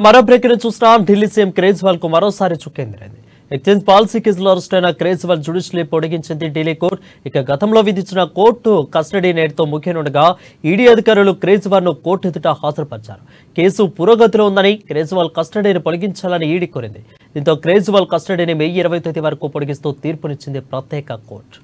మరో ప్రక్రియ చూస్తున్నాం. ఢిల్లీ సీఎం కేజ్రీవాల్ కు మరోసారి చుక్కెందిరైంది. ఎక్స్చేంజ్ పాలసీ కేసులో అరెస్ట్ అయిన కేజ్రీవాల్ జ్యుడిషియల్ పొడిగించింది ఢిల్లీ కోర్టు. ఇక గతంలో విధించిన కోర్టు కస్టడీ నేటితో ముగియనుండగా ఈడీ అధికారులు కేజ్రీవాల్ ను కోర్టు ఎదుట హాజరుపరిచారు. కేసు పురోగతిలో ఉందని కేజ్రీవాల్ కస్టడీని పొడిగించాలని ఈడీ కోరింది. దీంతో కేజ్రీవాల్ కస్టడీని మే 20 తేదీ వరకు పొడిగిస్తూ తీర్పునిచ్చింది ప్రత్యేక కోర్టు.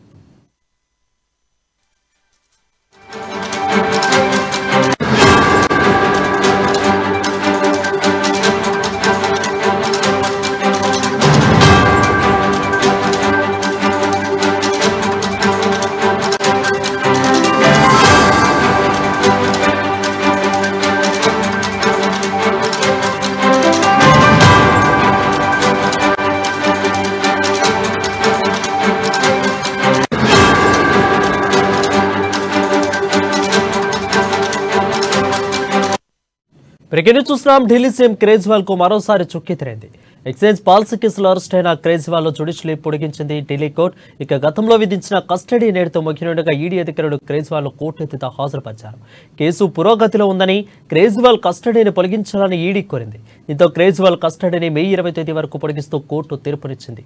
బ్రేకింగ్ చూస్తున్నాం. ఢిల్లీ సీఎం కేజ్రీవాల్ కు మరోసారి చుక్కెదిరైంది. ఎక్స్చేంజ్ పాలసీ కేసులో అరెస్ట్ అయిన కేజ్రీవాల్ జ్యుడిషియల్ పొడిగించింది ఢిల్లీ కోర్టు. ఇక గతంలో విధించిన కస్టడీ నేటితో ముగియనుండగా ఈడీ అధికారులు కేజ్రీవాల్ కోర్టు ఎదుట హాజరుపరిచారు. కేసు పురోగతిలో ఉందని కేజ్రీవాల్ కస్టడీని పొడిగించాలని ఈడీ కోరింది. దీంతో కేజ్రీవాల్ కస్టడీని మే 20 తేదీ వరకు పొడిగిస్తూ కోర్టు తీర్పునిచ్చింది.